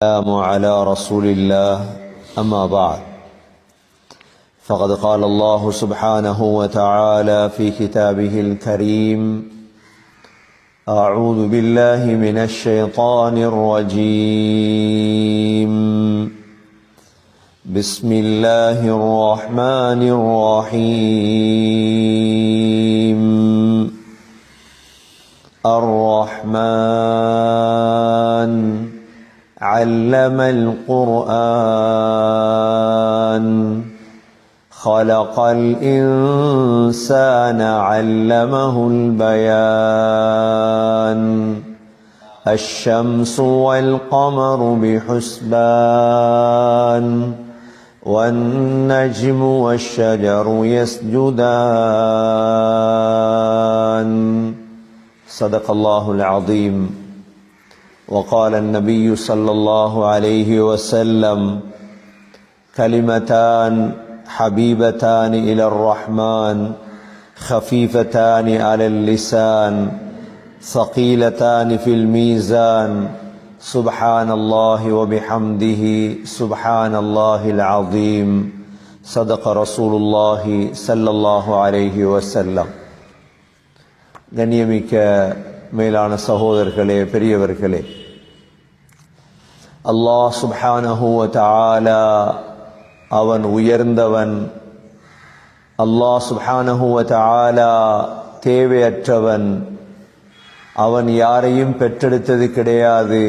السلام على رسول الله أما بعد فقد قال الله سبحانه وتعالى في كتابه الكريم أعوذ بالله من الشيطان الرجيم بسم الله الرحمن الرحيم الرحمن علم القرآن خلق الإنسان علمه البيان الشمس والقمر بحسبان والنجم والشجر يسجدان صدق الله العظيم. وقال النبي صلى الله عليه وسلم كلمتان حبيبتان إلى الرحمن خفيفتان على اللسان ثقيلتان في الميزان سبحان الله وبحمده سبحان الله العظيم صدق رسول الله صلى الله عليه وسلم. கண்ணியமிக்க மேலான சகோதரர்களே, பெரியவர்களே, அல்லாஹ் சுப்ஹானஹு வ தஆலா அவன் உயர்ந்தவன். அல்லாஹ் சுப்ஹானஹு வ தஆலா தேவையற்றவன். அவன் யாரையும் பெற்றெடுத்தது கிடையாது.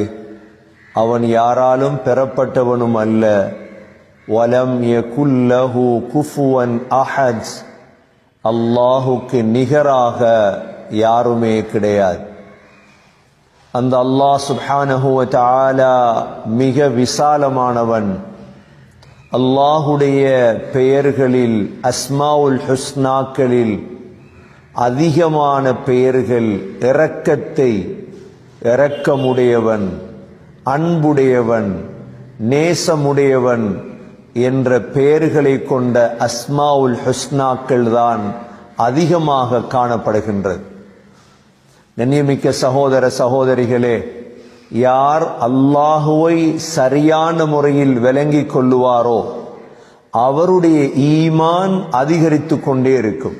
அவன் யாராலும் பெறப்பட்டவனும் அல்ல. வலம் யகுல் லஹு குஃபுவன் அஹத். அல்லாஹுக்கு நிகராக யாருமே கிடையாது. அந்த அல்லாஹ் சுப்ஹானஹு வ தஆலா மிக விசாலமானவன். அல்லாஹுடைய பெயர்களில், அஸ்மாவுல் ஹுஸ்னாக்களில் அதிகமான பெயர்கள் இரக்கமுடையவன், அன்புடையவன், நேசமுடையவன் என்ற பெயர்களை கொண்ட அஸ்மாவுல் ஹுஸ்னாக்கள் தான் அதிகமாக காணப்படுகின்றது. கண்ணியமிக்க சகோதர சகோதரிகளே, யார் அல்லாஹுவை சரியான முறையில் விளங்கிக் கொள்ளுவாரோ அவருடைய ஈமான் அதிகரித்து கொண்டே இருக்கும்.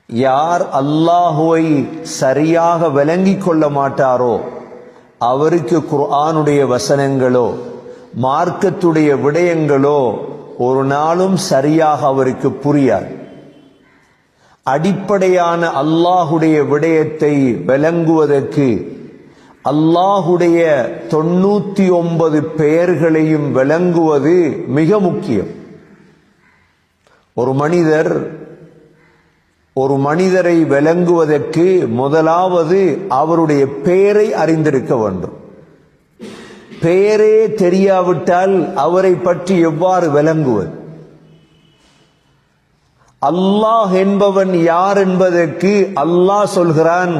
யார் அல்லாஹுவை சரியாக விளங்கிக் கொள்ள மாட்டாரோ அவருக்கு குர்ஆனுடைய வசனங்களோ மார்க்கத்துடைய விடயங்களோ ஒரு நாளும் சரியாக அவருக்கு புரியாது. அடிப்படையான அல்லாஹுடைய விடயத்தை விளங்குவதற்கு அல்லாஹுடைய 99 பெயர்களையும் விளங்குவது மிக முக்கியம். ஒரு மனிதரை விளங்குவதற்கு முதலாவது அவருடைய பெயரை அறிந்திருக்க வேண்டும். பெயரே தெரியாவிட்டால் அவரை பற்றி எவ்வாறு விளங்குவது? அல்லாஹ் என்பவன் யார் என்பதற்கு அல்லாஹ் சொல்கிறான்,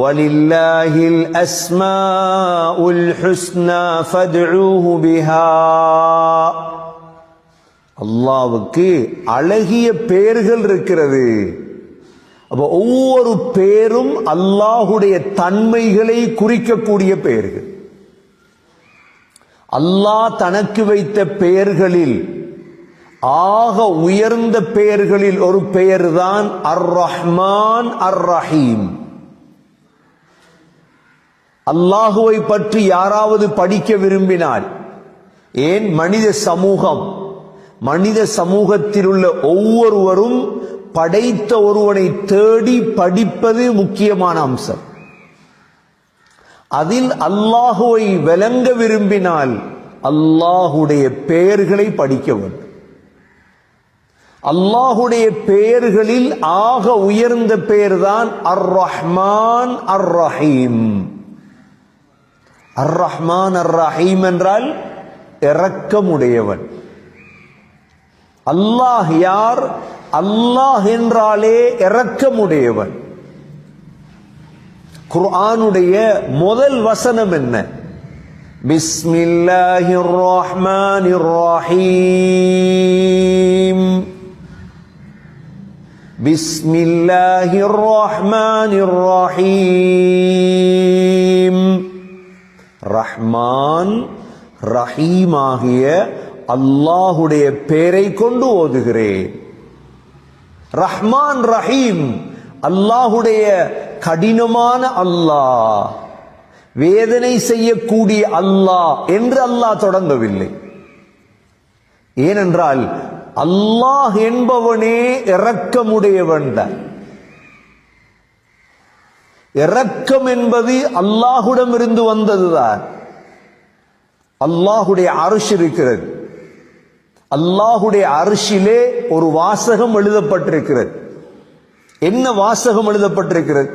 வலில்லாஹில் அஸ்மாஉல் ஹுஸ்னா ஃபத்ஊஹு பிஹா. அல்லாஹ்வுக்கு அழகிய பெயர்கள் இருக்கிறது. அப்ப ஒவ்வொரு பெயரும் அல்லாஹுடைய தன்மைகளை குறிக்கக்கூடிய பெயர்கள். அல்லாஹ் தனக்கு வைத்த பெயர்களில் ஆக உயர்ந்த பெயர்களில் ஒரு பெயர்தான் அர் ரஹ்மான் அர் ரஹீம். அல்லாஹுவை பற்றி யாராவது படிக்க விரும்பினால், ஏன் மனித சமூகத்தில் உள்ள ஒவ்வொருவரும் படைத்த ஒருவனை தேடி படிப்பது முக்கியமான அம்சம். அதில் அல்லாஹுவை விளங்க விரும்பினால் அல்லாஹுடைய பெயர்களை படிக்க வேண்டும். அல்லாஹுடைய பெயர்களில் ஆக உயர்ந்த பெயர்தான் அர் ரஹ்மான் அர் ரஹீம். அர் ரஹ்மான் அர் ரஹீம் என்றால் இரக்கமுடையவன். அல்லாஹ் யார்? அல்லாஹ் என்றாலே இரக்கமுடையவன். குர்ஆனுடைய முதல் வசனம் என்ன? பிஸ்மில்லாஹிர் ரஹ்மானிர் ரஹீம். பிஸ்மில்லாஹிர் ரஹ்மானிர் ரஹீம். ரஹ்மான் ரஹீம் ஆகிய அல்லாஹுடைய பெயரை கொண்டு ஓதுகிறேன். ரஹ்மான் ரஹீம், அல்லாஹுடைய கடினமான அல்லாஹ், வேதனை செய்யக்கூடிய அல்லாஹ் என்று அல்லாஹ் தொடங்கவில்லை. ஏனென்றால் அல்லாஹ் என்பவனே இரக்கமுடையவன். இரக்கம் என்பது அல்லாஹுடமிருந்து வந்ததுதான். அல்லாஹுடைய அர்ஷ் இருக்கிறது. அல்லாஹுடைய அர்ஷிலே ஒரு வாசகம் எழுதப்பட்டிருக்கிறது. என்ன வாசகம் எழுதப்பட்டிருக்கிறது?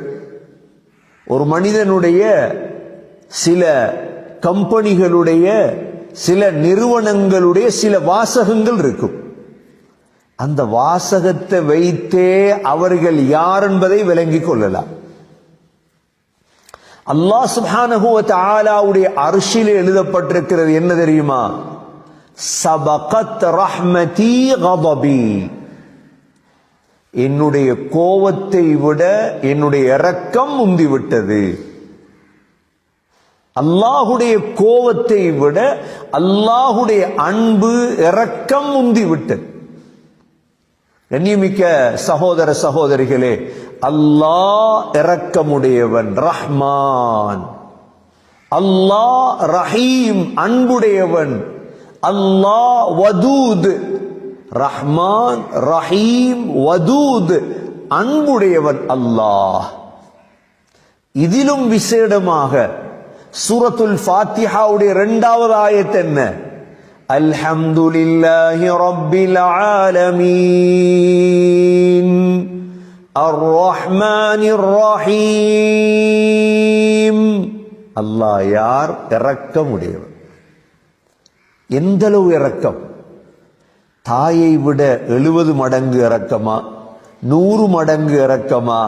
ஒரு மனிதனுடைய, சில கம்பெனிகளுடைய, சில நிறுவனங்களுடைய சில வாசகங்கள் இருக்கும். அந்த வாசகத்தை வைத்தே அவர்கள் யார் என்பதை விளங்கிக் கொள்ளலாம். அல்லாஹ் சுப்ஹானஹு வ தஆலாவுடைய அர்ஷிலே எழுதப்பட்டிருக்கிறது என்ன தெரியுமா? சபகத் ரஹ்மதி கதபி, என்னுடைய கோபத்தை விட என்னுடைய இரக்கம் முந்திவிட்டது. அல்லாஹுடைய கோபத்தை விட அல்லாஹுடைய அன்பு இரக்கம் முந்திவிட்டது. கண்ணியமிக்க சகோதர சகோதரிகளே, அல்லாஹ் இரக்கமுடையவன் ரஹ்மான், அல்லாஹ் ரஹீம் அன்புடையவன், அல்லாஹ் வதூத், ரஹ்மான் ரஹீம் வதூத் அன்புடையவன் அல்லாஹ். இதிலும் விசேடமாக சூரத்துல் ஃபாத்திஹாவுடைய 2வது ஆயத் என்ன? அல்ஹம்துலில்லாஹி ரப்பில் ஆலமீன் அர்-ரஹ்மானிர் ரஹீம். அல்லாஹ் யார்? இரக்கமுடையவன். எந்த அளவு இரக்கம்? தாயை விட 70 மடங்கு இரக்கமா? 100 மடங்கு இரக்கமா?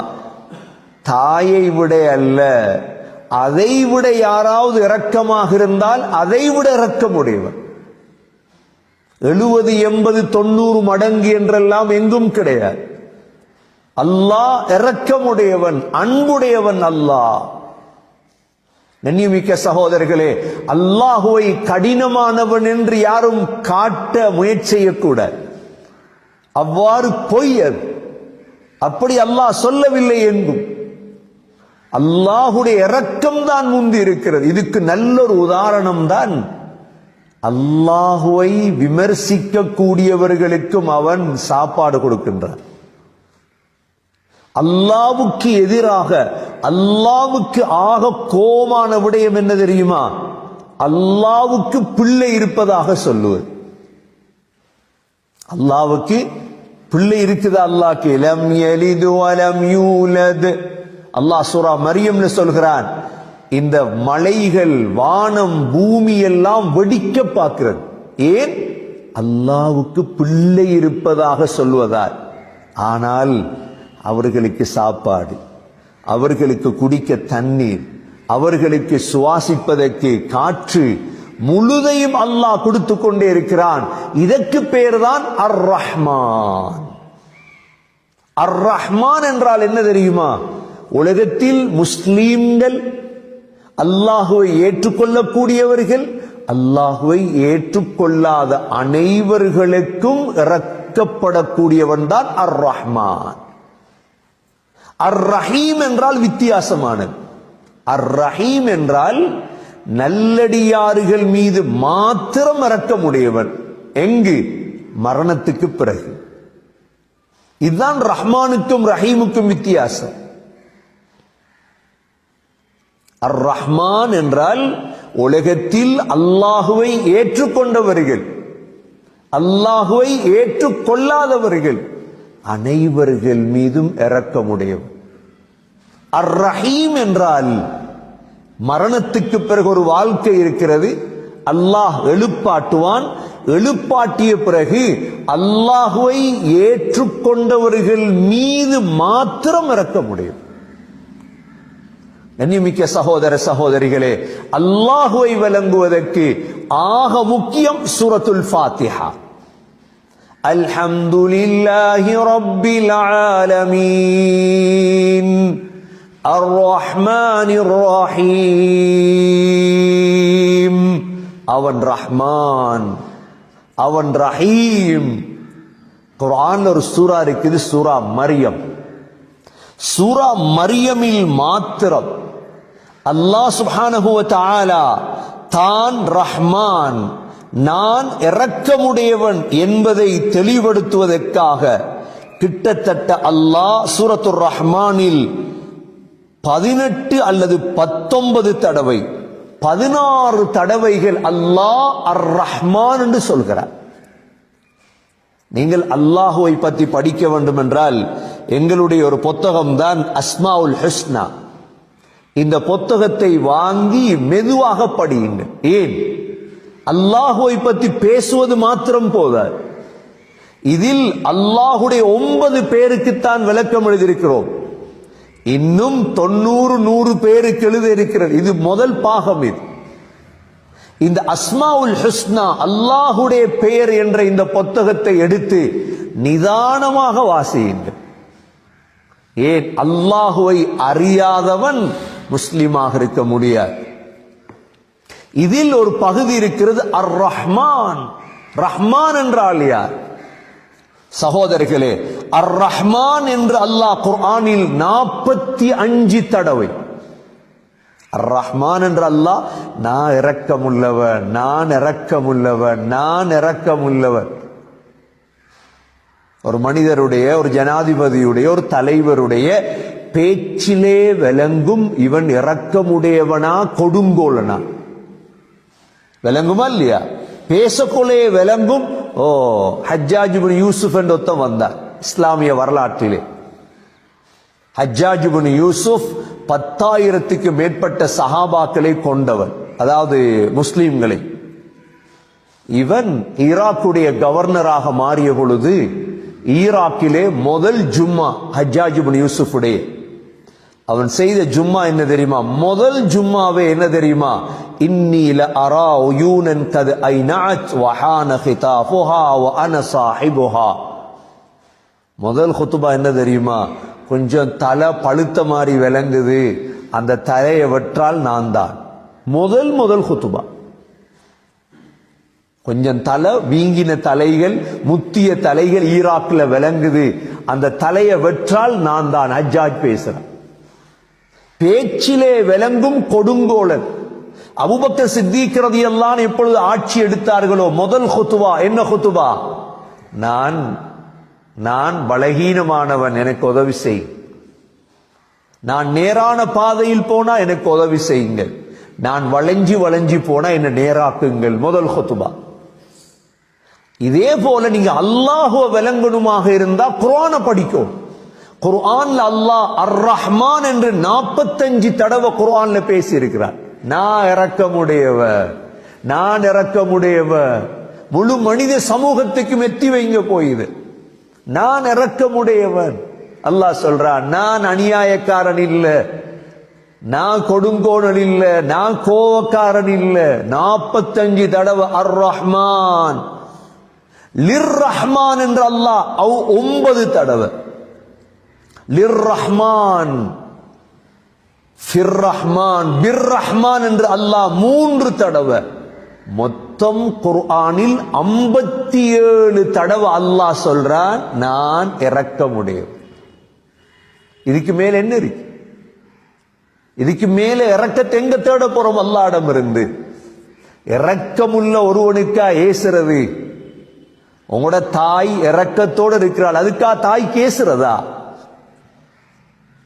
தாயை விட அல்ல, அதை விட யாராவது இரக்கமாக இருந்தால் அதை விட இரக்கமுடையவன். 70, 80, 90 மடங்கு என்றெல்லாம் எங்கும் கிடையாது. அல்லாஹ் இரக்கமுடையவன், அன்புடையவன் அல்லாஹ். கண்ணியமிக்க சகோதரர்களே, அல்லாஹுவை கடினமானவன் என்று யாரும் காட்ட முயற்சி செய்யக்கூடாது. அவ்வாறு பொய் அது. அப்படி அல்லாஹ் சொல்லவில்லை என்றும். அல்லாஹுடைய இரக்கம் தான் முந்தி இருக்கிறது. இதுக்கு நல்ல ஒரு உதாரணம் தான் அல்லாஹுவை விமர்சிக்க கூடியவர்களுக்கும் அவன் சாப்பாடு கொடுக்கின்றான். அல்லாஹ்வுக்கு எதிராக, அல்லாஹ்வுக்கு ஆக கோபமான விடயம் என்ன தெரியுமா? அல்லாஹ்வுக்கு பிள்ளை இருப்பதாக சொல்லுவது. அல்லாஹ்வுக்கு பிள்ளை இருக்குதா? அல்லாஹ்க்கு லம் யலிது வலம் யூலத். அல்லாஹ் சூரா மரியம்ல சொல்கிறான், இந்த மலைகள், வானம், பூமி எல்லாம் வெடிக்க பார்க்கிறது. ஏன்? அல்லாஹ்வுக்கு பிள்ளை இருப்பதாக சொல்வதால். ஆனால் அவர்களுக்கு சாப்பாடு, அவர்களுக்கு குடிக்க தண்ணீர், அவர்களுக்கு சுவாசிப்பதற்கு காற்று, முழுதையும் அல்லாஹ் கொடுத்து கொண்டே இருக்கிறான். இதற்கு பேர்தான் அர் ரஹ்மான். அர் ரஹ்மான் என்றால் என்ன தெரியுமா? உலகத்தில் முஸ்லீம்கள், அல்லாஹுவை ஏற்றுக்கொள்ளக்கூடியவர்கள், அல்லாஹுவை ஏற்றுக்கொள்ளாத அனைவர்களுக்கும் இறக்கப்படக்கூடியவன் தான் அர் ரஹ்மான். அர் ரஹீம் என்றால் வித்தியாசமானது. அர் ரஹீம் என்றால் நல்லடியார்கள் மீது மாத்திரம் இரக்கமுடையவன். எங்கு? மரணத்துக்கு பிறகு. இதுதான் ரஹ்மானுக்கும் ரஹீமுக்கும் வித்தியாசம். அர் ரஹ்மான் என்றால் உலகத்தில் அல்லாஹுவை ஏற்றுக்கொண்டவர்கள், அல்லாஹுவை ஏற்றுக்கொள்ளாதவர்கள் அனைவர்கள் மீதும் இரக்கமுடையவன். அர் ரஹீம் என்றால் மரணத்துக்கு பிறகு ஒரு வாழ்க்கை இருக்கிறது, அல்லாஹ் எழுப்பாட்டுவான். எழுப்பாட்டிய பிறகு அல்லாஹுவை ஏற்றுக்கொண்டவர்கள் மீது மாத்திரம் இரக்கமுடையவன். கண்ணியமிக்க சகோதர சகோதரிகளே, அல்லாஹுவை விளங்குவதற்கு ஆக முக்கியம் சூரத்துல் ஃபாத்திஹா. அல்ஹம்துலில்லாஹி ரப்பில் ஆலமீன் அர் ரஹ்மானிர் ரஹீம் அவன் ரஹ்மான், அவன் ரஹீம். குர்ஆன்ல ஒரு சூரா இருக்குது, சூரா மரியம். சூரா மரியமில் மாத்திரம் அல்லாஹ் சுப்ஹானஹு வ தஆலா தான் ரஹ்மான், நான் இரக்கமுடையவன் என்பதை தெளிவுபடுத்துவதற்காக கிட்டத்தட்ட அல்லாஹ் சூரத்துர் ரஹ்மானில் 18 அல்லது 19 தடவை 16 தடவைகள் அல்லாஹ் அர் ரஹ்மான் என்று சொல்கிறார். நீங்கள் அல்லாஹுவை பற்றி படிக்க வேண்டும் என்றால் எங்களுடைய ஒரு புத்தகம் தான் அஸ்மாஉல் ஹுஸ்னா. இந்த புத்தகத்தை வாங்கி மெதுவாக படியுங்கள். ஏன்? அல்லாஹுவை பற்றி பேசுவது மாத்திரம் போதாது. இதில் அல்லாஹுடைய 9 பேருக்குத்தான் விளக்கம் எழுதியிருக்கிறோம். இன்னும் 90-100 பேருக்கு எழுத இருக்கிறது. இது முதல் பாகம். இது இந்த அஸ்மாஉல் ஹுஸ்னா, அல்லாஹுடைய பெயர் என்ற இந்த புத்தகத்தை எடுத்து நிதானமாக வாசியுங்கள். ஏன்? அல்லாஹுவை அறியாதவன் முஸ்லிமாக இருக்க முடியாது. இதில் ஒரு பகுதி இருக்கிறது, அர் ரஹ்மான். ரஹ்மான் என்றால் யார்? சகோதரர்களே, அர் ரஹ்மான் என்று அல்லாஹ் குர்ஆனில் 45 தடவை அர் ரஹ்மான் என்று அல்லாஹ் நான் இரக்கமுள்ளவன், நான் இரக்கமுள்ளவன், நான் இரக்கமுள்ளவன். ஒரு மனிதருடைய, ஒரு ஜனாதிபதியுடைய, ஒரு தலைவருடைய பேச்சிலே விளங்கும் இவன் இரக்கமுடையவனா கொடுங்கோலனா. விளங்குமா இல்லையா? பேசக்கொள்ளே விளங்கும். ஓ, ஹஜ்ஜாஜ் இப்னு யூசுப் என்ற ஒருத்தன் வந்தார் இஸ்லாமிய வரலாற்றிலே. ஹஜ்ஜாஜ் இப்னு யூசுப் 10,000க்கு மேற்பட்ட சஹாபாக்களை கொண்டவன், அதாவது முஸ்லிம்களை. இவன் ஈராக்குடைய கவர்னராக மாறிய பொழுது ஈராக்கிலே முதல் ஜும்மா ஹஜ்ஜாஜ் இப்னு யூசுஃபுடைய. அவன் செய்த ஜும்மா என்ன தெரியுமா? முதல் ஜும்மாவே என்ன தெரியுமா? இன்னி லஅரா உயூனன் கத் ஐனஅத் வஹான கிதாஃபுஹா வ அன ஸாஹிபுஹா. முதல் குத்துபா என்ன தெரியுமா? கொஞ்சம் தலை பழுத்த மாதிரி விளங்குது, அந்த தலையை வெற்றால் நான் தான். முதல் குத்துபா. கொஞ்சம் தலை வீங்கின தலைகள், முத்திய தலைகள் ஈராக்ல விளங்குது, அந்த தலையை வெற்றால் நான் தான். ஹஜ்ஜாஜ் பேசுறேன். பேச்சிலே விளங்கும் கொடுங்கோலன். அபூபக்கர் சித்தீக் ரலியல்லாஹு எப்பொழுது ஆட்சி எடுத்தார்களோ முதல் குத்துபா என்ன குத்துபா? நான் பலகீனமானவன், எனக்கு உதவி செய். நான் நேரான பாதையில் போனா எனக்கு உதவி செய்யுங்கள், நான் வளைஞ்சி போனா என்ன நேராக்குங்கள். முதல் குத்துபா. இதே போல நீங்க அல்லாஹுவ விளங்கணுமாக இருந்தா குர்ஆனை படிக்கும். குர்ஆன்ல அல்லாஹ் அர் ரஹ்மான் என்று 45 தடவை குர்ஆன்ல பேசி இருக்கிறார். நான் இரக்கமுடையவன், நான் இரக்கமுடையவன். முழு மனித சமூகத்துக்கும் எத்தி வைங்க போயுது. நான் இரக்கமுடையவன். அல்லாஹ் சொல்றான், நான் அநியாயக்காரன் இல்ல, நான் கொடுங்கோணல் இல்ல, நான் கோவக்காரன் இல்ல. 45 தடவை அர் ரஹ்மான். லிர் ரஹ்மான் என்று அல்லாஹ் 9 தடவை. லிர் ரஹ்மான், ஃபிர் ரஹ்மான், பிர் ரஹ்மான் என்று அல்லாஹ் 3 தடவை. மொத்தம் குர்ஆனில் 57 தடவை அல்லாஹ் சொல்றான் நான் இரக்கமுடையவன். இதுக்கு மேல என்ன இருக்கு? இதுக்கு மேல இரக்கத்தை எங்க தேட போறோம்? அல்லாஹ்விடம் இருந்து. இரக்கமுள்ள ஒருவனுக்கா ஏசுறது? உங்களோட தாய் இரக்கத்தோடு இருக்கிறாள், அதுக்கா தாய் கேசுறதா?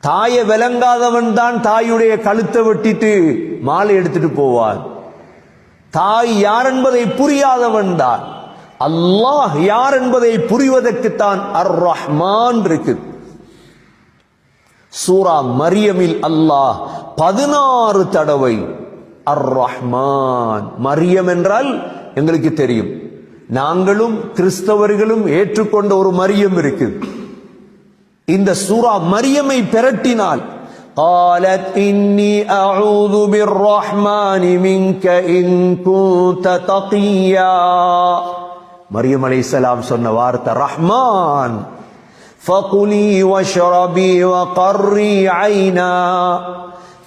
தாயை விளங்காதவன் தான் தாயுடைய கழுத்தை வெட்டிட்டு மாலை எடுத்துட்டு போவான். தாய் யார் என்பதை புரியாதவன் தான். அல்லாஹ் யார் என்பதை புரிவதற்குத்தான் அர் ரஹ்மான் இருக்கு. சூரா மரியமில் அல்லாஹ் 16 தடவை அர் ரஹ்மான். மரியம் என்றால் எங்களுக்கு தெரியும், நாங்களும் கிறிஸ்தவர்களும் ஏற்றுக்கொண்ட ஒரு மரியம் இருக்குது. இந்த சூரா மரியமை பிரட்டினால் قالت إني أعوذ بالرحمن منك إن كنت تقيا. மரியம் அலைஹிஸ்ஸலாம் சொன்ன வார்த்தை ரஹ்மான். فقلي واشربي وقري عينا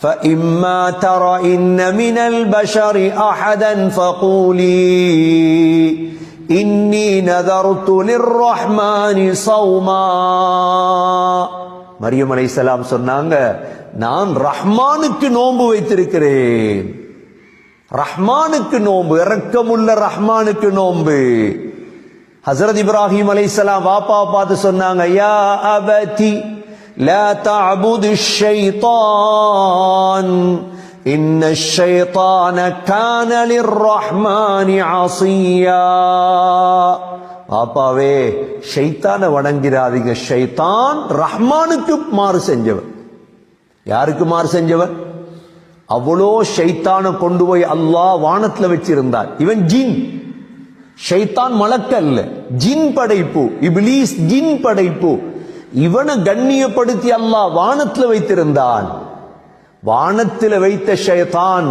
فإما ترين من البشر أحدا فقولي إني نذرت للرحمن صوما. மரியம் அலைஹிஸ்ஸலாம் சொன்னாங்க, நான் ரஹ்மானுக்கு நோன்பு வைத்திருக்கிறேன். ரஹ்மானுக்கு நோன்பு, இரக்கமுள்ள ரஹ்மானுக்கு நோன்பு. ஹஜ்ரத் இப்ராஹிம் அலைஹிஸ்ஸலாம் வாப்பா பார்த்து சொன்னாங்க, யா அபதி லா தஅபுதிஷ் ஷைத்தான் இன்னஷ் ஷைத்தான கான லிர்ரஹ்மானி அஸியா. பாப்பாவே, ஷைத்தானை வணங்கிறாதீங்க. ஷைத்தான் ரஹ்மானுக்கு மாறு செஞ்சவன். யாருக்கு மாறு செஞ்சவன்? அவ்வளோ ஷைத்தான கொண்டு போய் அல்லாஹ் வானத்துல வச்சிருந்தார். இவன் ஜின், ஷைத்தான் மலக்கல்ல, ஜின் படைப்பு. இப்லீஸ் ஜின் படைப்பு. இவனை கண்ணியப்படுத்தி அல்லாஹ் வானத்துல வைத்திருந்தான். வானத்துல வைத்த ஷைத்தான்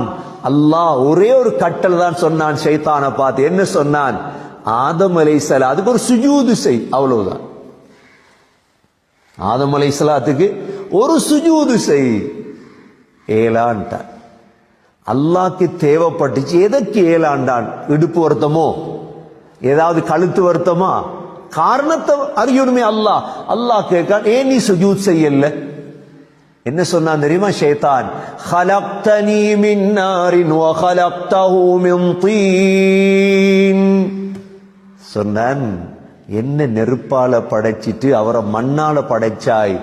அல்லாஹ் ஒரே ஒரு கட்டளை தான் சொன்னான் ஷைத்தானை பார்த்து. என்ன சொன்னான்? ஆதம் அலைஹிஸ்ஸலாம் அதுக்கு ஒரு சுஜூது செய், அவ்வளவுதான். ஆதம் அலைஹிஸ்ஸலாத்துக்கு ஒரு சுஜூது செய். ஏலான்ட்டான். அல்லாஹ்க்கு தேவைப்பட்டுச்சு. எதற்கு ஏலாண்டான்? இடுப்பு வருத்தமோ, ஏதாவது கழுத்து வருத்தமா? காரணத்தை அறியணுமே. அல்லாஹ் அல்லாஹ் கேட்கான், ஏன் நீ சுஜூத் செய்யல? என்ன சொன்னான் தெரியுமா ஷைத்தான்? خلقتني من نار وخلقته من طين. சொன்னான், என்ன நெருப்பால படைச்சிட்டு அவரை மண்ணால படைச்சாய்.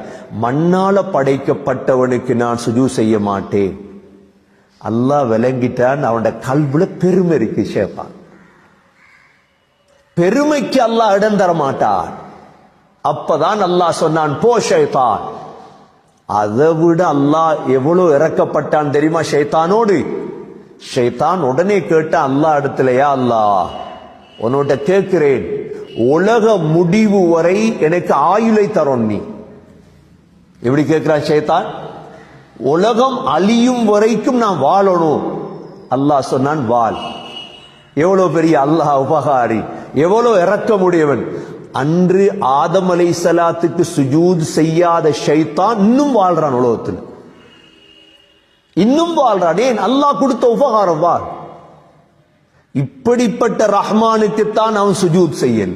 மண்ணால படைக்கப்பட்டவனுக்கு நான் சுஜூத் செய்ய மாட்டேன். அல்லாஹ் விளங்கிட்டான். அவனுடைய கல்புல பெருமை இருக்கு. ஷைத்தான் பெருமைக்கு அல்லாஹ் இடம் தர மாட்டான். அப்பதான் அல்லாஹ் சொன்னான், போ ஷைத்தான். அதை விட அல்லாஹ் எவ்வளவு இறக்கப்பட்டான் தெரியுமா ஷைத்தானோடு? ஷைத்தான் உடனே கேட்ட அல்லாஹ் இடத்துல, யா அல்லாஹ், உன்னோட கேட்கிறேன், உலக முடிவு வரை எனக்கு ஆயுளை தரும். நீ எப்படி கேட்கிறான் ஷைத்தான்? உலகம் அழியும் வரைக்கும் நான் வாழணும். அல்லாஹ் சொன்னான், வாழ். எவ்வளவு பெரிய அல்லாஹ் உபகாரி, எவ்வளவு இரக்கமுடையவன். அன்று ஆதம் அலைஹிஸ்ஸலாத்துக்கு சுஜூத் செய்யாத ஷைத்தான் இன்னும் வாழ்றான் உலகத்தில், இன்னும் வாழ்றான். ஏன்? அல்லாஹ் கொடுத்த உபகாரம். வாழ். இப்படிப்பட்ட ரஹ்மானுக்குத்தான் அவன் சுஜூத் செய்யல்.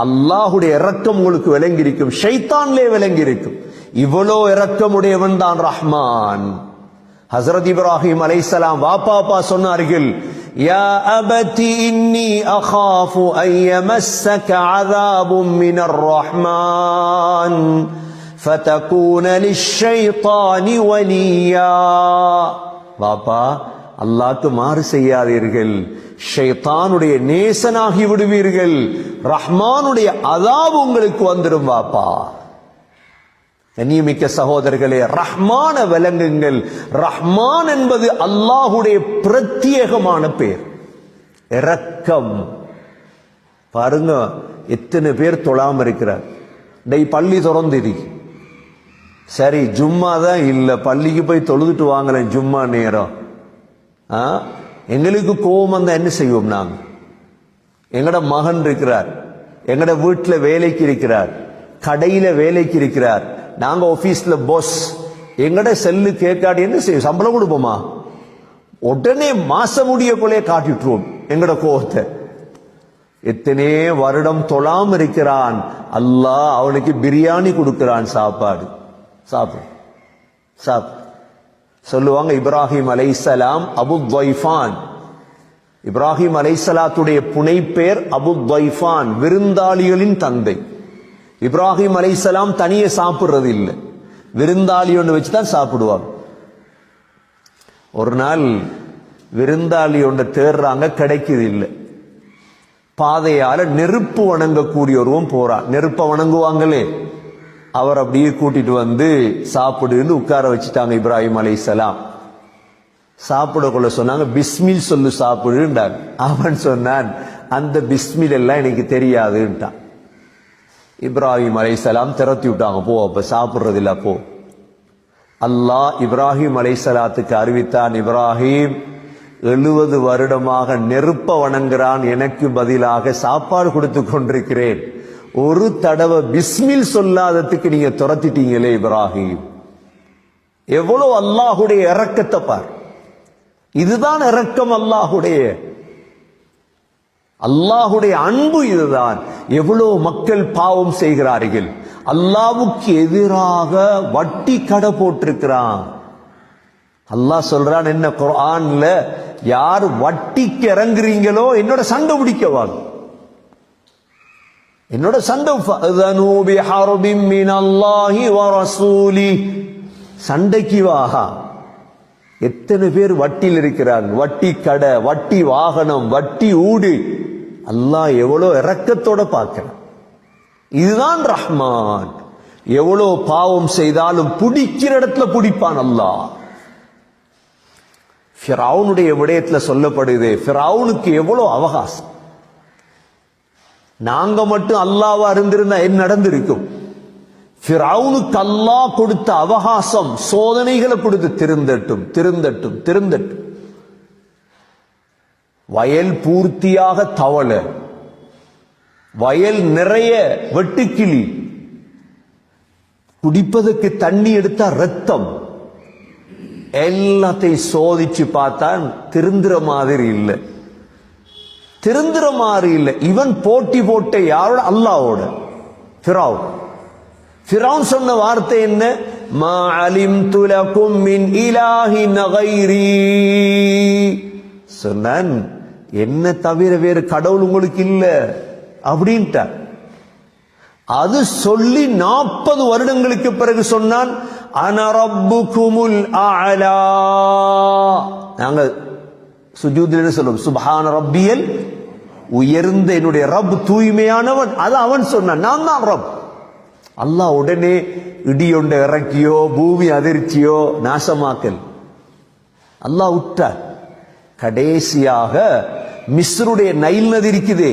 அல்லாஹுடைய இரக்கம் உங்களுக்கு விளங்கி இருக்கும், ஷைத்தான்லே விளங்கி இருக்கும். இவ்வளோ இரக்கமுடையவன் தான் ரஹ்மான். ஹஜ்ரத் இப்ராஹிம் அலைஹிஸ்ஸலாம் வாப்பா சொன்னார்கள், யா அபதி இன்னி அகாஃபு அன் யமஸ்ஸக அஸாபும் மினர் ரஹ்மான் ஃபதகூன லிஷ்ஷைத்தானி வலியா. வாப்பா, அல்லாஹ்க்கு மாறு செய்யாதீர்கள், ஷைத்தானுடைய நேசனாகி விடுவீர்கள், ரஹ்மானுடைய அஸாப் உங்களுக்கு வந்துடும். வாப்பா, கண்ணியமிக்க சகோதரர்களே, ரஹ்மான விளங்குங்கள். ரஹ்மான் என்பது அல்லாஹுடைய பிரத்யேகமான பேர். இரக்கம். பாருங்க, எத்தனை பேர் தொழாம இருக்கிறார். பள்ளி திறந்திரு, சரி ஜும்மா தான் இல்ல, பள்ளிக்கு போய் தொழுதுட்டு வாங்கலேன் ஜும்மா நேரம். எங்களுக்கு கோபம் வந்தா என்ன செய்வோம்? நாங்க எங்கட மகன் இருக்கிறார், எங்கட வீட்டுல வேலைக்கு இருக்கிறார், கடையில வேலைக்கு இருக்கிறார், நாங்க ஆபீஸ்ல பாஸ், எங்கட செல்லு கேட்காடி என்ன செய்யும்? சம்பளம் கொடுப்போமா? உடனே மாச முடிய போலே காட்டிட்டுருவோம் எங்கட கோபத்தை. எத்தனை வருடம் தொழாம இருக்கிறான், அல்லாஹ் அவனுக்கு பிரியாணி கொடுக்கிறான். சாப்பாடு சாப்பிடு சாப்பிடு. சொல்லுவாங்க, இப்ராஹிம் அலைஹிஸ்ஸலாம் அபு துவைஃபான். இப்ராஹிம் அலைஹிஸ்ஸலாத்துடைய புனை பேர் அபு துவைஃபான், விருந்தாளிகளின் தந்தை. இப்ராஹிம் அலைஹிஸ்ஸலாம் தனியே சாப்பிடுறது இல்லை, விருந்தாளி ஒன்று வச்சுதான் சாப்பிடுவாங்க. ஒரு நாள் விருந்தாளி ஒன்று தேடுறாங்க, கிடைக்குது இல்லை. பாதையால நெருப்பு வணங்கக்கூடிய ஒருவன் போறான். நெருப்ப வணங்குவாங்களே, அவர் அப்படியே கூட்டிட்டு வந்து சாப்பிடுன்னு உட்கார வச்சுட்டாங்க. இப்ராஹிம் அலைஹிஸ்ஸலாம் சாப்பிடக்குள்ள சொன்னாங்க, பிஸ்மில் சொல்லு சாப்பிடுன்றாங்க. அவன் சொன்னான், அந்த பிஸ்மில் எல்லாம் எனக்கு தெரியாதுன்ட்டான். இப்ராஹிம் அலைஹிஸ்ஸலாம் திரட்டி விட்டாங்க, போ அப்ப சாப்பிடுறது இல்ல போ. அல்லாஹ் இப்ராஹிம் அலைஹிஸ்ஸலாத்துக்கு அறிவித்தான், இப்ராஹிம் 70 வருடமாக நெருப்ப வணங்குறான், எனக்கு பதிலாக சாப்பாடு கொடுத்து கொண்டிருக்கிறேன். ஒரு தடவை பிஸ்மில் சொல்லாததுக்கு நீங்க துரத்திட்டீங்களே இப்ராஹிம். எவ்வளவு அல்லாஹுடைய இரக்கத்தை பார். இதுதான் இரக்கம், அல்லாஹுடைய அன்பு இதுதான். எவ்வளவு மக்கள் பாவம் செய்கிறார்கள். அல்லாஹ்வுக்கு எதிராக வட்டி கடை போட்டிருக்கிறான். அல்லாஹ் சொல்றான் என்ன குர்ஆன்ல, யார் வட்டிக்கு இறங்குறீங்களோ என்னோட சண்டை பிடிக்கவாங்க, என்னோட சண்டை. ஃபஅதனூ பிஹர்பின் மினல்லாஹி வ ரசூலி, சண்டைக்கு வாஹா. எத்தனை பேர் வட்டியில் இருக்கிறாங்க, வட்டி கடை, வட்டி வாகனம், வட்டி ஊடு. அல்லாஹ் எவ்வளவு இரக்கத்தோட பார்க்கிறான். இதுதான் ரஹ்மான். எவ்வளவு பாவம் செய்தாலும் பிடிக்கிற இடத்துல பிடிப்பான் அல்லாஹ். ஃபிரௌனுடைய விடயத்துல சொல்லப்படுது, ஃபிரௌனுக்கு எவ்வளவு அவகாசம். நாங்க மட்டும் அல்லாஹ்வா இருந்திருந்தா என்ன நடந்திருக்கும்? ஃபிரௌனுக்கு அல்லாஹ் கொடுத்த அவகாசம், சோதனைகளை கொடுத்து திருந்தட்டும். வயல் பூர்த்தியாக தவளை, வயல் நிறைய வெட்டுக்கிளி, குடிப்பதற்கு தண்ணி எடுத்தா ரத்தம், எல்லாத்தையும் சோதிச்சு பார்த்தான். திருந்துற மாதிரி இல்லை. இவன் போட்டி போட்ட யாரோட? அல்லாஹ்வோட. ஃபிரௌன் சொன்ன வார்த்தை என்ன? மா அலிம்து லகும் மின் இலாஹின் கைரி. சொன்னான், என்ன தவிர வேறு கடவுள் உங்களுக்கு இல்ல அப்படின்ட்டார். அது சொல்லி 40 வருடங்களுக்கு பிறகு சொன்னான், அன ரப்புகுமுல் அலா. நாங்க சுஜூதில் சொல்லுவோம், சுப்ஹான ரப்பியல், உயர்ந்த என்னுடைய ரப், தூய்மையானவன். அது அவன் சொன்னான், நான் தான் ரப். அல்லாஹ் உடனே இடியொண்ட இறக்கியோ பூமி அதிர்ச்சியோ நாசமாக்கல், அல்லாஹ் விட்டார். கடைசியாக மிஸ்ருடைய நைல் நதி இருக்குதே,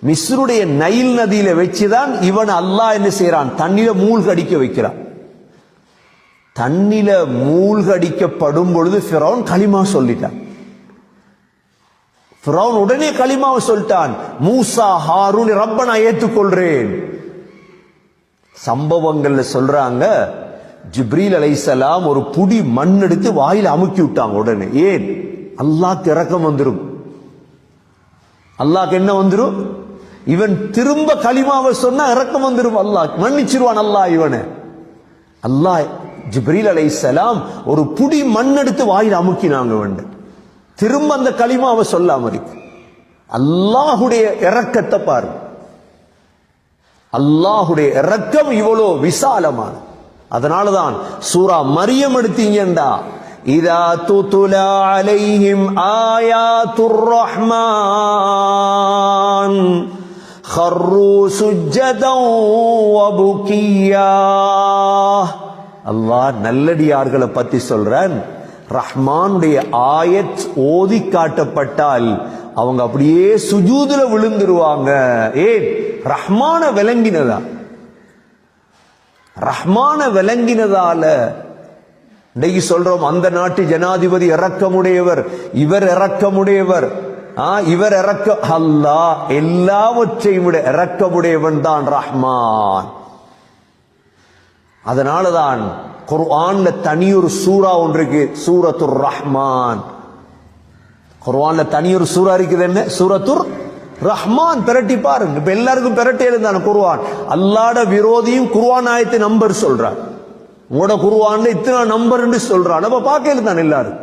மிஸ்ருடைய நைல் நதியில வச்சுதான் இவன் அல்லாஹ் என்ன செய்யறான்? தண்ணில மூழ்கடிக்க வைக்கிறான். தண்ணில மூழ்கடிக்கப்படும் பொழுது ஃபிரௌன் களிமா சொல்லிட்டான். ஃபிரௌன் உடனே களிமாவை சொல்லிட்டான், மூசா ஹாரூன் ரப்ப நான் ஏற்றுக்கொள்றேன். சம்பவங்கள்ல சொல்றாங்க, ஜிப்ரீல் அலைஹிஸ்ஸலாம் ஒரு புடி மண் எடுத்து வாயில அமுக்கி விட்டாங்க. உடனே ஏன்? அல்லாஹ்க்கு இரக்கம் வந்துரும். அல்லாஹ்க்கு என்ன வந்துரும்? இவன் திரும்ப களிமாவை சொன்னா இரக்கம் வந்துரும், அல்லாஹ் மன்னிச்சிருவான் அல்லாஹ் இவனை. அல்லாஹ் ஜிப்ரீல் அலைஹிஸ்ஸலாம் ஒரு புடி மண் எடுத்து வாயில அமுக்கினாங்க. திரும்ப அந்த களிமாவை சொல்லாம இருக்கு. அல்லாஹுடைய இரக்கத்தை பாரு, அல்லாஹுடைய இரக்கம் இவ்வளோ விசாலமான. அதனாலதான் சூரா மரியம் எடுத்தீங்கண்டா, இதா துதுலா அலைஹிம் ஆயாத்துர் ரஹ்மான் خروا سجدا وبكيا. அல்லாஹ் நல்லடியார்களை பத்தி சொல்றான். ரஹ்மானுடைய ஆயத் ஓதி காட்டப்பட்டால் அவங்க அப்படியே சுஜூதுல விழுந்துருவாங்க. ஏன்? ரஹ்மான விளங்கினதால. இன்னைக்கு சொல்றோம், அந்த நாட்டு ஜனாதிபதி இரக்கமுடையவர், இவர் இரக்கமுடையவர், இவர் அல்லாஹ் எல்லாவற்றையும் விட இரக்கமுடையவன் தான் ரஹ்மான். அதனாலதான் குர்ஆன்ல தனியொரு சூரா ஒன்று இருக்கு, சூரத்துர் ரஹ்மான். குர்ஆன்ல தனியொரு சூரா இருக்குது, என்ன? சூரத்துர் ரஹ்மான். பிரட்டி பாருங்க. இப்ப எல்லாருக்கும் பிரட்டி எழுந்தான குர்ஆன். அல்லாஹ்ட விரோதியும் குர்ஆன் ஆயத்து நம்பர் சொல்றான். உங்களோட குர்ஆன்ல இத்தனை நம்பர் சொல்றான். நம்ம பார்க்க எழுந்தான் எல்லாரும்.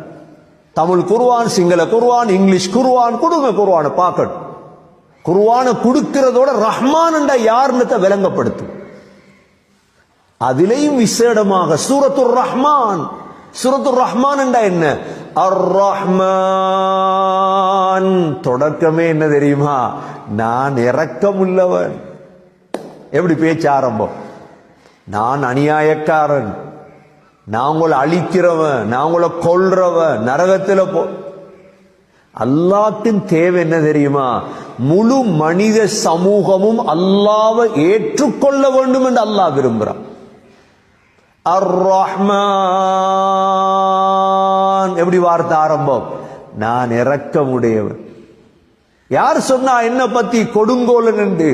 தமிழ் குர்ஆன், சிங்கள குர்ஆன், இங்கிலீஷ் குர்ஆன் கொடுங்க. குர்ஆனை பார்க்கணும். குர்ஆனை கொடுக்கிறதோட ரஹ்மான் என்ற யாருன்னு விளங்கப்படுத்தும். அதிலேயும் விசேடமாக சூரத்துர் ரஹ்மான். சூரத்துர் ரஹ்மான் என்றா என்ன? அர் ரஹ்மான். தொடக்கமே என்ன தெரியுமா? நான் இரக்கமுள்ளவன். எப்படி பேச்சு ஆரம்பம்? நான் அநியாயக்காரன், நான் உங்களை அழிக்கிறவன், நான் உங்களை கொல்றவன், நரகத்தில் போ. அல்லாஹ்வின் தேவை என்ன தெரியுமா? முழு மனித சமூகமும் அல்லாஹ்வை ஏற்றுக்கொள்ள வேண்டும் என்று அல்லாஹ் விரும்புகிறான். அர் ரஹ்மான். எப்படி வார்த்தை ஆரம்பம்? நான் இரக்கமுடையவன். யார் சொன்னா என்ன பத்தி கொடுங்கோலன் என்று?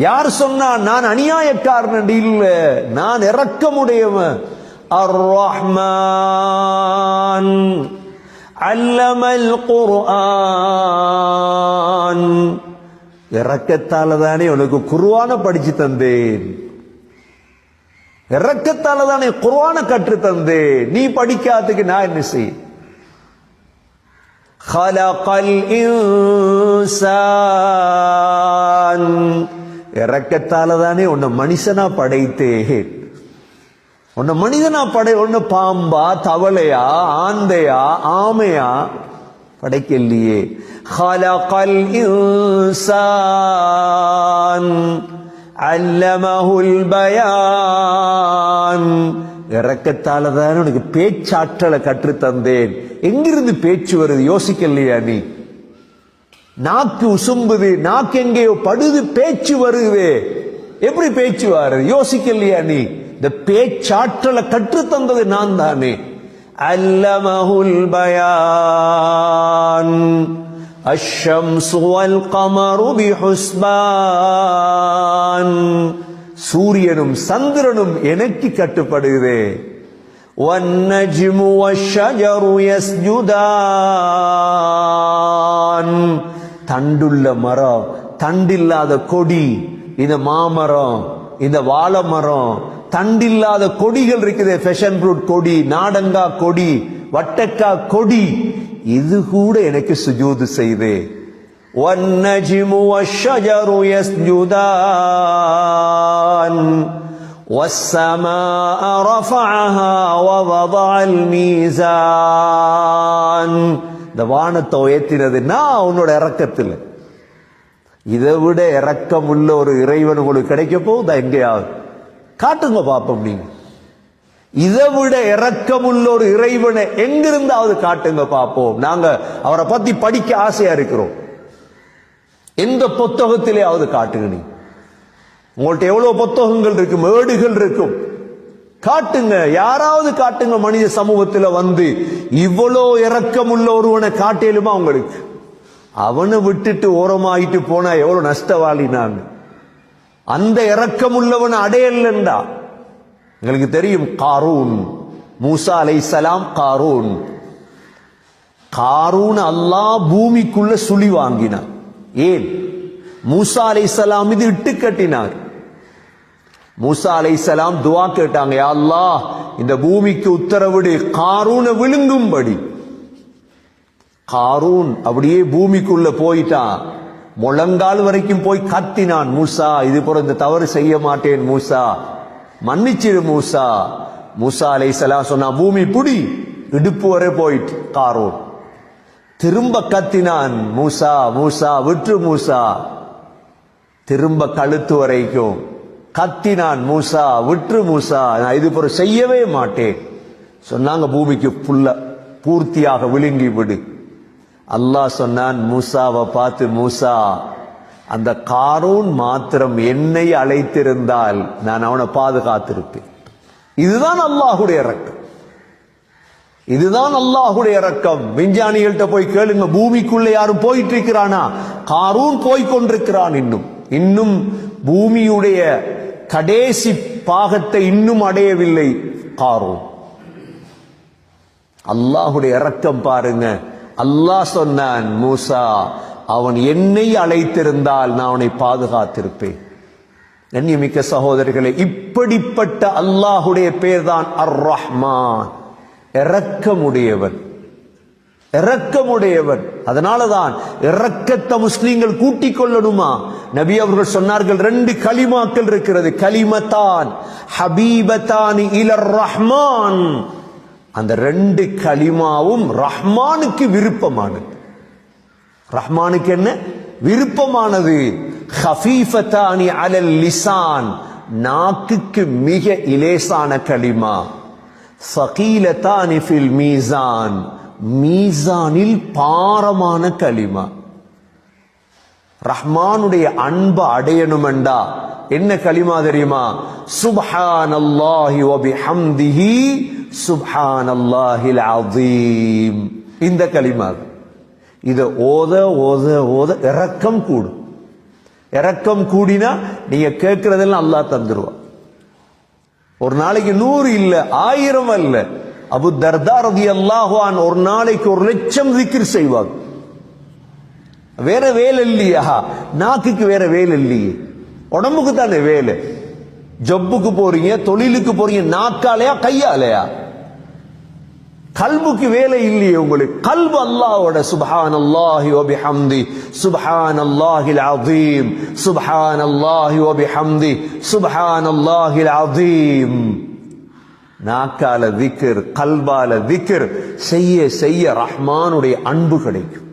யார் சொன்னா நான் அநியாயக்காரன் என்று? இல்ல, நான் இரக்கமுடையவன். الرحمن علم القرآن. இரக்கத்தால தானே உனக்கு குர்ஆன படிச்சு தந்தேன், இரக்கத்தால தானே குர்ஆன கற்று தந்தேன், நீ படிக்காததுக்கு நான் என்ன செய்ய? خلقல் இன்சான், இரக்கத்தால தானே உன்னை மனுஷனா படைத்தேன். உன்னை மனிதனா உன்னை பாம்பா தவளையா ஆந்தையா ஆமையா படைக்கலையே. خلقல் இன்சான் அல்லமஹுல் பயான், இரக்கத்தால தானே உனக்கு பேச்சாற்றலை கற்று தந்தேன். எங்கிருந்து பேச்சு வருது யோசிக்கலையா நீ? நாக்கு உசும்புது, நாக்கு எங்கேயோ படுது, பேச்சு வருது. எப்படி பேச்சு வருது யோசிக்கலையா நீ? இந்த பேச்சாற்றலை கற்று தந்தது நான் தானே. அல்லமஹுல் பயான் அஷ்ஷம்ஸு வல் கமரு பிஹுஸ்பான், சூரியனும் சந்திரனும் எனக்கு கட்டுப்படுகிறே. வன்னஜ்மு வஷ்ஷஜரு யஸ்ஜுதான், தண்டுள்ள மரம் தண்டில்லாத கொடி, இந்த மாமரம் இந்த வாழை மரம், தண்டில்லாத கொடிகள் இருக்குது. ஃபேஷன் ஃப்ரூட் கொடி, நாடங்கா கொடி, வட்டக்கா கொடி, இது கூட எனக்கு சுஜூது செய்தே. வன்னஜ்மு வஷ்ஷஜரு யஸ்ஜுதான் வஸ்ஸமாஅ ரஃபஅஹா வவதஅல் மீசான், இந்த வானத்தை உயர்த்தினது நான் உன்னோட இரக்கத்தில். இதை விட இரக்கம் உள்ள ஒரு இறைவன் உங்களுக்கு கிடைக்க போகுதா? எங்கேயாவது காட்டுங்க பாப்போம். நீங்க இதை விட இரக்கமுள்ள ஒரு இறைவனை எங்கிருந்தாவது காட்டுங்க பாப்போம். நாங்க அவரை பத்தி படிக்க ஆசையா இருக்கிறோம். எந்த புத்தகத்திலேயாவது காட்டுங்க. நீ உங்கள்ட்ட எவ்வளவு புத்தகங்கள் இருக்கும், ஏடுகள் இருக்கும், காட்டுங்க. யாராவது காட்டுங்க. மனித சமூகத்தில் வந்து இவ்வளோ இரக்கமுள்ள ஒருவனை காட்டிலுமா உங்களுக்கு? அவனை விட்டுட்டு ஓரமாயிட்டு போனா எவ்வளவு நஷ்டவாளி நான். அந்த இரக்கமுள்ளவன் அடையலண்டா. எங்களுக்கு தெரியும் காரூன், மூசா அலைஹிஸ்ஸலாம் காரூன். காரூன் அல்லாஹ் பூமிக்குள்ள சுழி வாங்கினார். ஏன்? மூசா அலைஹிஸ்ஸலாம் இது இட்டு கட்டினார். மூசா அலைஹிஸ்ஸலாம் துஆ கேட்டாங்க, யா அல்லாஹ் இந்த பூமிக்கு உத்தரவிடு காரூனை விழுங்கும்படி. காரூன் அப்படியே பூமிக்குள்ள போயிட்டான். முழங்கால் வரைக்கும் போய் கத்தினான், மூசா இது போற இந்த தவறு செய்ய மாட்டேன் மூசா, மன்னிச்சிரு மூசா. மூசா அலைஹிஸ்ஸலாம் சொன்னா பூமி புடி, இடுப்பு வரை போயிட்டு. காரூன் திரும்ப கத்தினான், மூசா மூசா விட்டு மூசா. திரும்ப கழுத்து வரைக்கும் கத்தினான், மூசா விட்டு மூசா, நான் இது போற செய்யவே மாட்டேன். சொன்னாங்க பூமிக்கு புல்ல பூர்த்தியாக விழுங்கி விடு. அல்லாஹ் சொன்னான் மூசாவை பார்த்து, மூசா அந்த காரூன் மாத்திரம் என்னை அழைத்திருந்தால் நான் அவனை பாதுகாத்திருப்பேன். இதுதான் அல்லாஹுடைய இரக்கம், இதுதான் அல்லாஹுடைய இரக்கம். விஞ்ஞானிகள்கிட்ட போய் கேளுங்க, பூமிக்குள்ள யாரும் போயிட்டு இருக்கிறானா? காரூன் போய் கொண்டிருக்கிறான். இன்னும் பூமியுடைய கடைசி பாகத்தை இன்னும் அடையவில்லை காரூன். அல்லாஹுடைய இரக்கம் பாருங்க. அல்லாஹ் சொன்னான், மூசா அவன் என்னை அழைத்திருந்தால் நான் அவனை பாதுகாத்திருப்பேன். கண்ணியமிக்க சகோதரர்களே, இப்படிப்பட்ட அல்லாஹுடைய பேர் தான் அர் ரஹ்மான், இரக்கமுடையவன். இரக்கமுடையவன். அதனாலதான் இரக்கத்தை முஸ்லிம்கள் கூட்டிக் கொள்ளணுமா? நபி அவர்கள் சொன்னார்கள், 2 கலிமாக்கள் இருக்கிறது, கலிமத்தான் ஹபீபத்தானி இலர் ரஹ்மான். அந்த 2 கலிமாவும் ரஹ்மானுக்கு விருப்பமானது. ரஹ்மானுக்கு என்ன விருப்பமானது? ஹஃபீஃபத்தானி அலல் லிசான், நாக்குக்கு மிக இலேசான கலிமா. ஸகீலத்தானி ஃபில் மீசான், மீசானில் பாரமான கலிமா. ரஹ்மானுடைய அன்பை அடையணுமெண்டா என்ன கலிமா தெரியுமா? சுப்ஹானல்லாஹி வ பிஹம்திஹி சுப்ஹானல்லாஹில் அஸீம். இந்த கலிமா இத ஓத ஓத ஓத இரக்கம் கூடும். இரக்கம் கூடினா நீங்க கேட்கறதெல்லாம் அல்லாஹ் தந்துருவான். ஒரு நாளைக்கு 100 இல்ல, 1000 அல்ல. அபூ தர்தா ரலியல்லாஹு அன்ஹு ஒரு நாளைக்கு 1,00,000 திக்ர் செய்வாங்க. வேற வேலை இல்லையா? நாக்குக்கு வேற வேலை இல்லையே, உடம்புக்கு தானே வேலை. ஜப்புக்கு போறீங்க, தொழிலுக்கு போறீங்க, நாக்காலையா கையாலையா? கல்புக்கு வேலை இல்லையே உங்களுக்கு. கல்பு அல்லாஹ்வோட. சுப்ஹானல்லாஹி வ பிஹம்தி, சுப்ஹானல்லாஹில் அஸீம், சுப்ஹானல்லாஹி வ பிஹம்தி, சுப்ஹானல்லாஹில் அஸீம். நாக்கால திக்ர், கல்பால திக்ர் செய்ய செய்ய ரஹ்மானுடைய அன்பு கிடைக்கும்,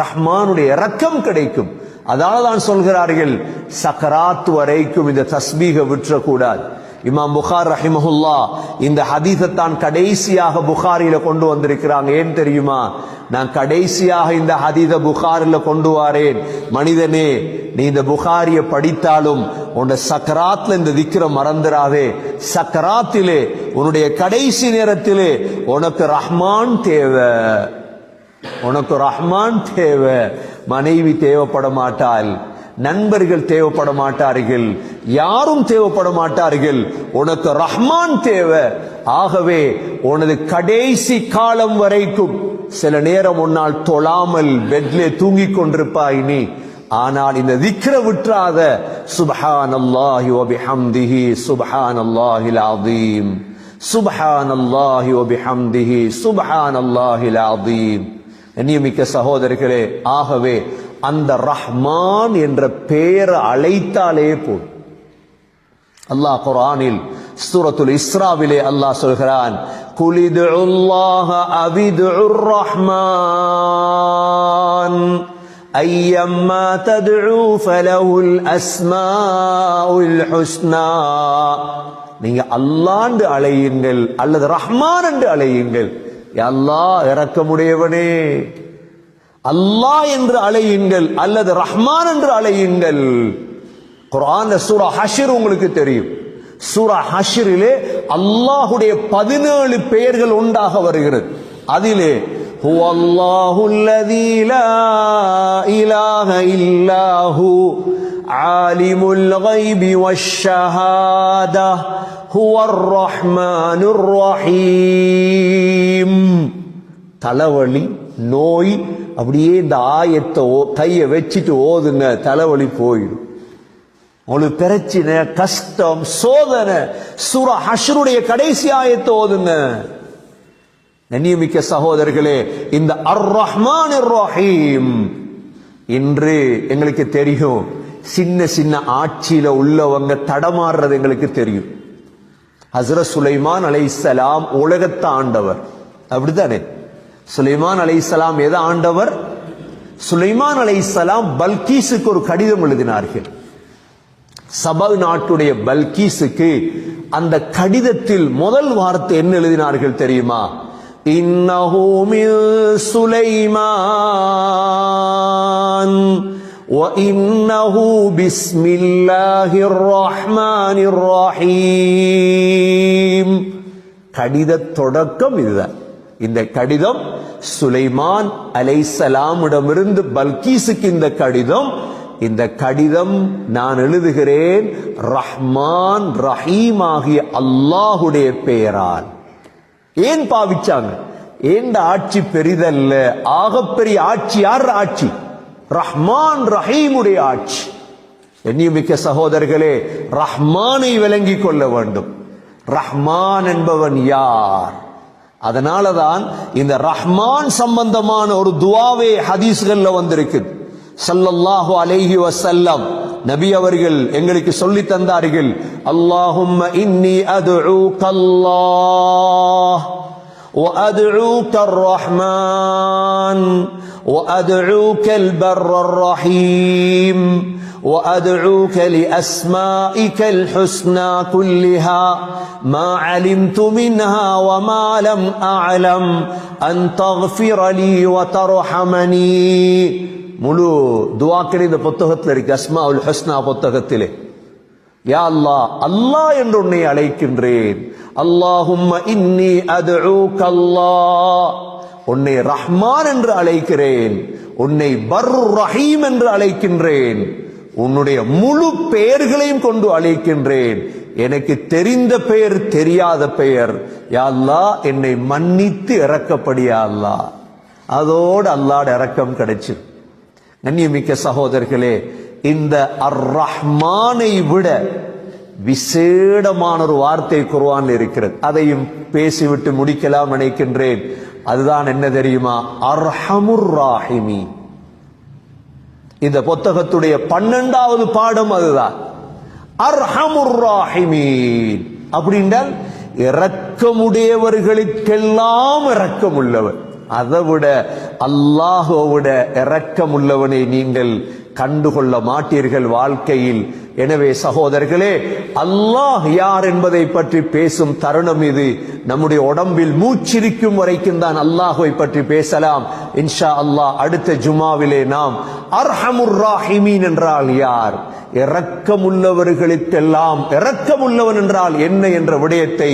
ரஹ்மானுடைய இரக்கம் கிடைக்கும். அதனால்தான் சொல்கிறார்கள், சக்கராத் வரைக்கும் இந்த தஸ்பீக விட்டுறக்கூடாது. இமாம் புகார் ரஹிமஹுல்லா இந்த ஹதீஸை தான் கடைசியாக புகாரில கொண்டு வந்திருக்கிறாங்க. ஏன் தெரியுமா? நான் கடைசியாக இந்த ஹதீஸை புகாரில கொண்டு வரேன். மனிதனே, நீ இந்த புகாரிய படித்தாலும் உன்னுடைய சக்கராத்ல இந்த திக்ர மறந்துடாதே. சக்கராத்திலே, உன்னுடைய கடைசி நேரத்திலே உனக்கு ரஹ்மான் தேவை, உனக்கு ரஹ்மான் தேவை. மனைவி தேவைப்பட மாட்டாள், நண்பர்கள் தேவைப்பட மாட்டார்கள், யாரும் தேவைப்பட மாட்டார்கள். உனக்கு ரஹ்மான் தேவை. ஆகவே உனது கடைசி காலம் வரைக்கும் சில நேரம் உன்னால் தொழாமல் பெட்லே தூங்கிக் கொண்டிருப்பாய் நீ. ஆனால் இந்த திக்ர விட்டுறாத. சுப்ஹானல்லாஹி வ பிஹம்திஹி, சுப்ஹானல்லாஹில் அஸீம், சுப்ஹானல்லாஹி வ பிஹம்திஹி, சுப்ஹானல்லாஹில் அஸீம். கண்ணியமிக்க சகோதரர்களே, ஆகவே அந்த ரஹ்மான் என்ற பெயரை அழைத்தாலே போதும். அல்லாஹ் குர்ஆனில் சூரத்துல் இஸ்ராவிலே அல்லாஹ் சொல்கிறான், குலிதுல்லாஹ அவிதுர் ரஹ்மான் ஐயம்மா ததுஉ ஃபலஹுல் அஸ்மாஉல் ஹுஸ்னா. நீங்க அல்லாஹ்ண்டு அழையுங்கள் அல்லது ரஹ்மான் என்று அழையுங்கள். யா அல்லாஹ் இரக்கமுடையவனே, அல்லாஹ் என்று அழையுங்கள் அல்லது ரஹ்மான் என்று அழையுங்கள். குர்ஆன்ல சூரா ஹஷ்ர் உங்களுக்கு தெரியும். சூரா ஹஷ்ரிலே அல்லாஹ்வுடைய 17 பெயர்கள் உண்டாக வருகிறது. அதிலே ஹுவல்லாஹுல்லதீ லா இலாஹ இல்லாஹு ஆலிமுல் கைபி வஷ்ஷஹாதா ஹுவர் ரஹ்மானுர் ரஹீம். தலைவலி, நோய், அப்படியே இந்த ஆயத்தை கையை வச்சுட்டு ஓதுங்க, தலைவலி போயிடும். உங்களுக்கு பிரச்சனை, கஷ்டம், சோதனை, சூரா ஹஷ்ருடைய கடைசி ஆயத்தை ஓதுங்க. கண்ணியமிக்க சகோதரர்களே, இந்த அர் ரஹ்மான் ரஹீம் இன்று எங்களுக்கு தெரியும். சின்ன சின்ன ஆட்சியில உள்ளவங்க தடமாறுறது எங்களுக்கு தெரியும். ஹஸ்ரத் சுலைமான் அலைஹிஸ்ஸலாம் உலகத்தை ஆண்டவர், அப்படித்தானே? சுலைமான் அலைஹிஸ்ஸலாம் எதை ஆண்டவர்? சுலைமான் அலைஹிஸ்ஸலாம் பல்கீஸுக்கு ஒரு கடிதம் எழுதினார்கள். சபா நாட்டுடைய பல்கீஸுக்கு அந்த கடிதத்தில் முதல் வார்த்தை என்ன எழுதினார்கள் தெரியுமா? இன்னஹு மின் சுலைமான் வ இன்னஹு பிஸ்மில்லாஹிர் ரஹ்மானிர் ரஹீம். கடித தொடக்கம் இதுதான். இந்த கடிதம் சுலைமான் அலைஹிஸ்ஸலாமிடமிருந்து பல்கீஸுக்கு இந்த கடிதம். இந்த கடிதம் நான் எழுதுகிறேன் ரஹ்மான் ரஹீம் ஆகிய அல்லாஹுடைய பெயரால். ஏன் பாவிச்சாங்க? ஏண்ட ஆட்சி பெரிதல்ல, ஆகப்பெரிய ஆட்சி யார் ஆட்சி? ரஹ்மான் ரஹீமுடைய ஆட்சி. எண்ணியமிக்க சகோதரர்களே, ரஹ்மானை விளங்கிக் கொள்ள வேண்டும். ரஹ்மான் என்பவன் யார்? அதனாலதான் இந்த ரஹ்மான் சம்பந்தமான ஒரு துஆவே ஹதீஸ்கள்ல வந்திருக்கு. ஸல்லல்லாஹு அலைஹி வஸல்லம் நபி அவர்கள் எங்களுக்கு சொல்லி தந்தார்கள், அல்லாஹும்ம இன்னி அதுஊக அல்லாஹ் வ அதுஊக அர்-ரஹ்மான் வ அதுஊக அல்-பர்ரர் ரஹீம் وأدعوك لأسمائك الحسنى كلها ما علمت منها وما لم أعلم أن تغفر لي وترحمني. முழு துஆக்கள் இந்த புத்தகத்தில் இருக்கு, அஸ்மாஉல் ஹுஸ்னா புத்தகத்திலே. யா அல்லாஹ், அல்லாஹ் என்று உன்னை அழைக்கின்றேன். அல்லாஹும்ம இன்னி அதுஊக அல்லாஹ், உன்னை ரஹ்மான் என்று அழைக்கிறேன், உன்னை பர்ருர் ரஹீம் என்று அழைக்கின்றேன், உன்னுடைய முழு பெயர்களையும் கொண்டு அழைக்கின்றேன். எனக்கு தெரிந்த பெயர் தெரியாத பெயர், யா அல்லாஹ் என்னை மன்னித்து இறக்கப்படியா அல்லாஹ். அதோடு அல்லாஹ்ட இரக்கம் கிடைச்சு. கண்ணியமிக்க சகோதரர்களே, இந்த அர் ரஹ்மானை விட விசேடமான ஒரு வார்த்தை குர்ஆன்ல இருக்கிறது. அதையும் பேசிவிட்டு முடிக்கலாம் நினைக்கின்றேன். அதுதான் என்ன தெரியுமா? அர்ஹமுர் ராஹிமீன். இந்த புத்தகத்துடைய 12வது பாடம் அதுதான். அர்ஹமுர் ராஹிமீன் அப்படின்றால் இரக்கமுடையவர்களுக்கெல்லாம் இரக்கமுள்ளவர். அதை விட அல்லாஹ்வோட இரக்கமுள்ளவனை நீங்கள் கண்டுகொள்ள மாட்டீர்கள் வாழ்க்கையில். எனவே சகோதரர்களே, அல்லாஹ் யார் என்பதை பற்றி பேசும் தருணம் இது. நம்முடைய உடம்பில் மூச்சிருக்கும் வரைக்கும் தான் அல்லாஹ்வை பற்றி பேசலாம். இன்ஷா அல்லாஹ் அடுத்த ஜுமாவிலே நாம் அர்ஹமுர் ராஹிமீன் என்றால் யார், இரக்கமுள்ளவர்களுக்கெல்லாம் இரக்கமுள்ளவன் என்றால் என்ன என்ற விடயத்தை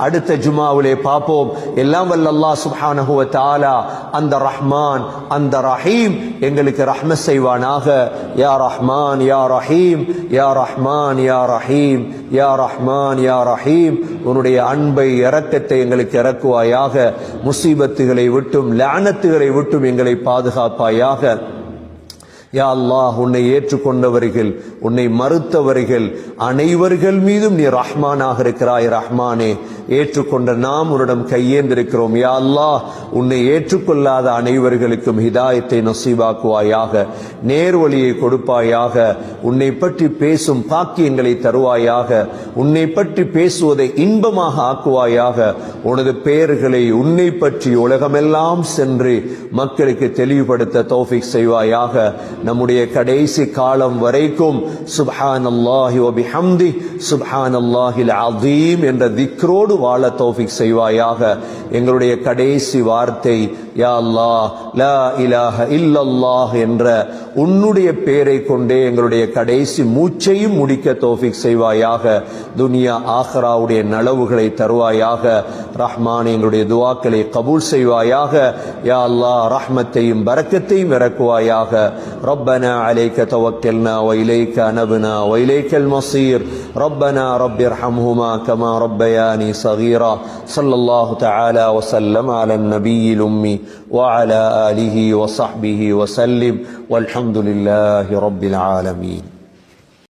அடுத்த ஜுமாவிலே பார்ப்போம். எல்லாம் வல்ல அல்லாஹ் சுப்ஹானஹு வ தஆலா அந்த ரஹ்மான் அந்த ரஹீம் எங்களுக்கு ரஹ்மத் செய்வானாக. யா ரஹ்மான் யா ரஹீம், யா ரஹ்மான் யா ரஹீம், யா ரஹ்மான் யா ரஹீம். உன்னுடைய அன்பை இரக்கத்தை எங்களுக்கு இறக்குவாயாக. முசீபத்துகளை விட்டும் லஅனத்துகளை விட்டும் எங்களை பாதுகாப்பாயாக. யா அல்லாஹ், உன்னை ஏற்றுக்கொண்டவர்கள் உன்னை மறுத்தவர்கள் அனைவர்கள் மீதும் நீ ரஹ்மானாக இருக்கிறாய். ரஹ்மானே, ஏற்றுக்கொண்ட நாம் உன்னிடம் கையேந்திருக்கிறோம். யா அல்லாஹ், உன்னை ஏற்றுக்கொள்ளாத அனைவர்களுக்கும் ஹிதாயத்தை நசீபாக்குவாயாக, நேர்வழியை கொடுப்பாயாக. உன்னை பற்றி பேசும் பாக்கியங்களை தருவாயாக. உன்னை பற்றி பேசுவதை இன்பமாக ஆக்குவாயாக. உனது பெயர்களை உன்னை பற்றி உலகமெல்லாம் சென்று மக்களுக்கு தெளிவுபடுத்த தௌஃபீக் செய்வாயாக. நம்முடைய கடைசி காலம் வரைக்கும் சுப்ஹானல்லாஹி வ பிஹம்தி சுப்ஹானல்லாஹில் அஸீம் என்ற திக்ரோடு வாழ தௌஃபீக் செய்வாயாக. எங்களுடைய கடைசி வார்த்தை யா அல்லாஹ் லா இலாஹ இல்லல்லாஹ் என்ற உன்னுடைய பெயரை கொண்டே எங்களுடைய கடைசி மூச்சையும் முடிக்க தௌஃபீக் செய்வாயாக. துனியா ஆഖിറാவுடைய நலவுகளை தருவாயாக. ரஹ்மான், எங்களுடைய துஆக்களை கபூல் செய்வாயாக. யா அல்லாஹ், ரஹ்மத்தையும் பரக்கத்தையும் இறக்குவாயாக. ربنا عليك توكلنا وإليك أنبنا وإليك المصير. ربنا رب ارحمهما كما ربياني صغيرا. صلى الله تعالى وسلم على النبي الأمي وعلى آله وصحبه وسلم والحمد لله رب العالمين.